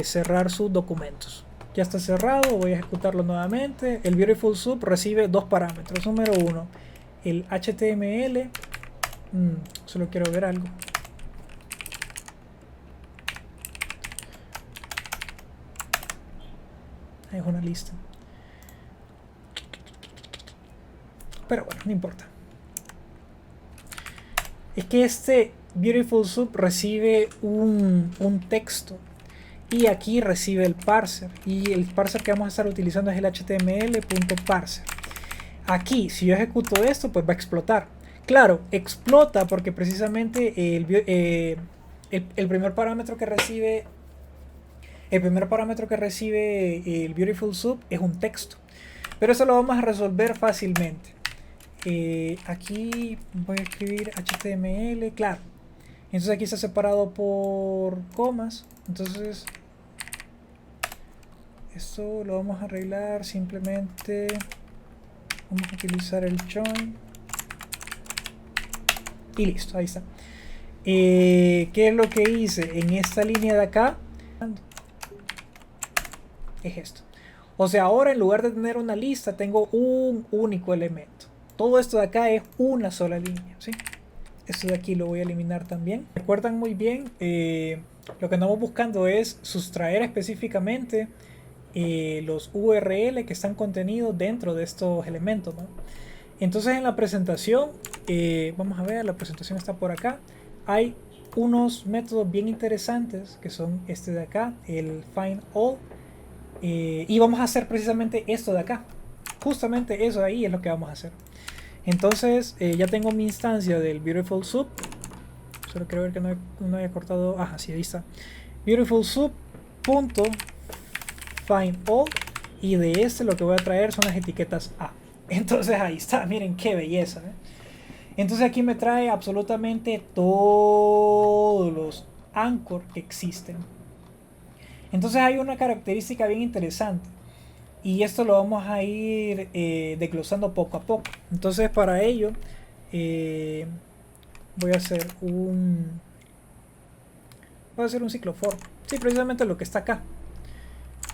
cerrar sus documentos. Ya está cerrado, voy a ejecutarlo nuevamente. El Beautiful Soup recibe dos parámetros. Número uno, el HTML. Solo quiero ver algo. Es una lista. Pero bueno, no importa. Es que este Beautiful Soup recibe un texto. Y aquí recibe el parser. Y el parser que vamos a estar utilizando es el html.parser. Aquí, si yo ejecuto esto, pues va a explotar. Claro, explota porque precisamente el primer parámetro que recibe el Beautiful Soup es un texto. Pero eso lo vamos a resolver fácilmente. Aquí voy a escribir HTML, claro. Entonces aquí está separado por comas. Entonces esto lo vamos a arreglar simplemente. Vamos a utilizar el join. Y listo, ahí está. ¿Qué es lo que hice en esta línea de acá? Es esto. O sea, ahora en lugar de tener una lista, tengo un único elemento. Todo esto de acá es una sola línea, ¿sí? Esto de aquí lo voy a eliminar también. Recuerdan muy bien, lo que andamos buscando es sustraer específicamente los URL que están contenidos dentro de estos elementos, ¿no? Entonces en la presentación, vamos a ver, la presentación está por acá. Hay unos métodos bien interesantes que son este de acá, el find all, y vamos a hacer precisamente esto de acá. Justamente eso de ahí es lo que vamos a hacer. Entonces ya tengo mi instancia del Beautiful Soup. Solo quiero ver que no haya cortado. Ajá, sí, ahí está. Beautiful Soup punto find all, y de este lo que voy a traer son las etiquetas A. Entonces ahí está, miren qué belleza, ¿eh? Entonces aquí me trae absolutamente todos los anchor que existen. Entonces hay una característica bien interesante, y esto lo vamos a ir desglosando poco a poco. Entonces para ello voy a hacer un ciclo for. Sí, precisamente lo que está acá.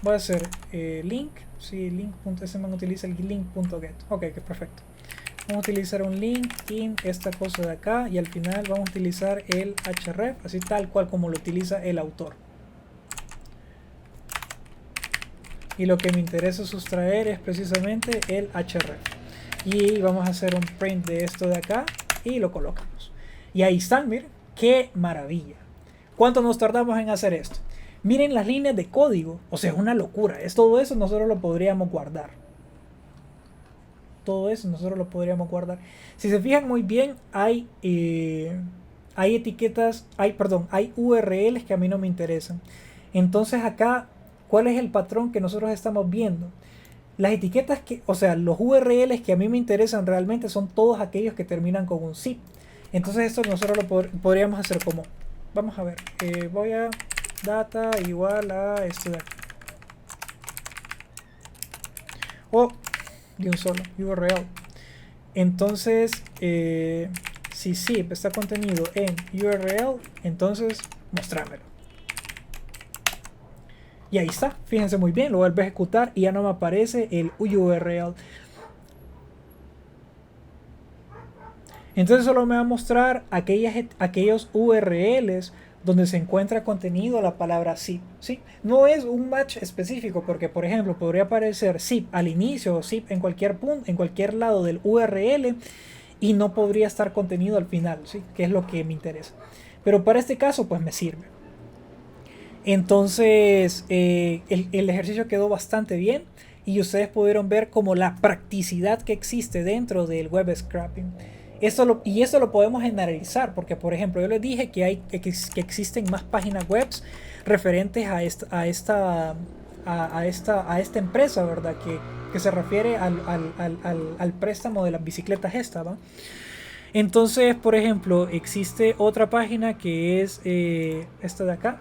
Voy a hacer link. Sí, link. Ese man utiliza el link.get. Ok, que perfecto. Vamos a utilizar un link in esta cosa de acá, y al final vamos a utilizar el href, así tal cual como lo utiliza el autor. Y lo que me interesa sustraer es precisamente el href. Y vamos a hacer un print de esto de acá y lo colocamos. Y ahí están, miren, qué maravilla. ¿Cuánto nos tardamos en hacer esto? Miren las líneas de código, o sea, es una locura. Todo eso nosotros lo podríamos guardar. Todo eso nosotros lo podríamos guardar. Si se fijan muy bien, hay etiquetas, hay URLs que a mí no me interesan. Entonces acá, ¿cuál es el patrón que nosotros estamos viendo? Las etiquetas o sea, los URLs que a mí me interesan realmente son todos aquellos que terminan con un zip. Entonces esto nosotros lo podríamos hacer como, vamos a ver, voy a data igual a esto de aquí. O de un solo URL. Entonces si zip está contenido en URL, entonces mostrámelo. Y ahí está, fíjense muy bien, lo vuelvo a ejecutar y ya no me aparece el URL. Entonces solo me va a mostrar aquellos URLs donde se encuentra contenido la palabra zip, ¿sí? No es un match específico, porque por ejemplo podría aparecer zip al inicio o zip en cualquier punto, en cualquier lado del URL, y no podría estar contenido al final, ¿sí? Que es lo que me interesa. Pero para este caso pues me sirve. Entonces el ejercicio quedó bastante bien, y ustedes pudieron ver como la practicidad que existe dentro del web scraping. Esto lo podemos generalizar, porque por ejemplo yo les dije que existen más páginas web referentes a esta empresa, ¿verdad? Que se refiere al préstamo de las bicicletas esta, ¿va? Entonces, por ejemplo, existe otra página que es esta de acá,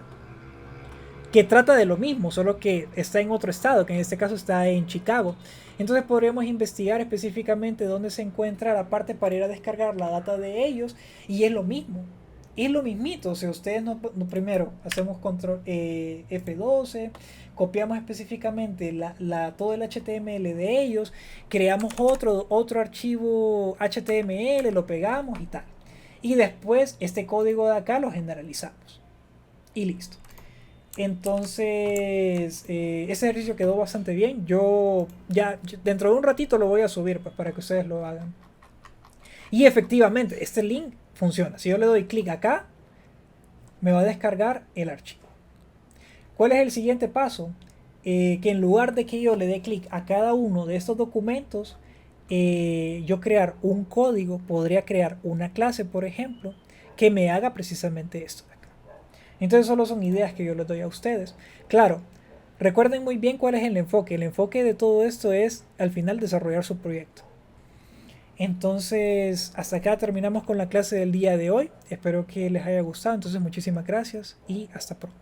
que trata de lo mismo, solo que está en otro estado, que en este caso está en Chicago. Entonces podríamos investigar específicamente dónde se encuentra la parte para ir a descargar la data de ellos, y es lo mismo. Es lo mismito. O sea, ustedes primero hacemos control F12, copiamos específicamente todo el HTML de ellos, creamos otro archivo HTML, lo pegamos y tal. Y después este código de acá lo generalizamos. Y listo. Entonces ese ejercicio quedó bastante bien. Yo dentro de un ratito lo voy a subir, pues, para que ustedes lo hagan. Y efectivamente este link funciona. Si yo le doy clic acá, me va a descargar el archivo. ¿Cuál es el siguiente paso? Que en lugar de que yo le dé clic a cada uno de estos documentos, yo crear un código, podría crear una clase, por ejemplo, que me haga precisamente esto. Entonces solo son ideas que yo les doy a ustedes. Claro, recuerden muy bien cuál es el enfoque. El enfoque de todo esto es al final desarrollar su proyecto. Entonces hasta acá terminamos con la clase del día de hoy. Espero que les haya gustado. Entonces muchísimas gracias y hasta pronto.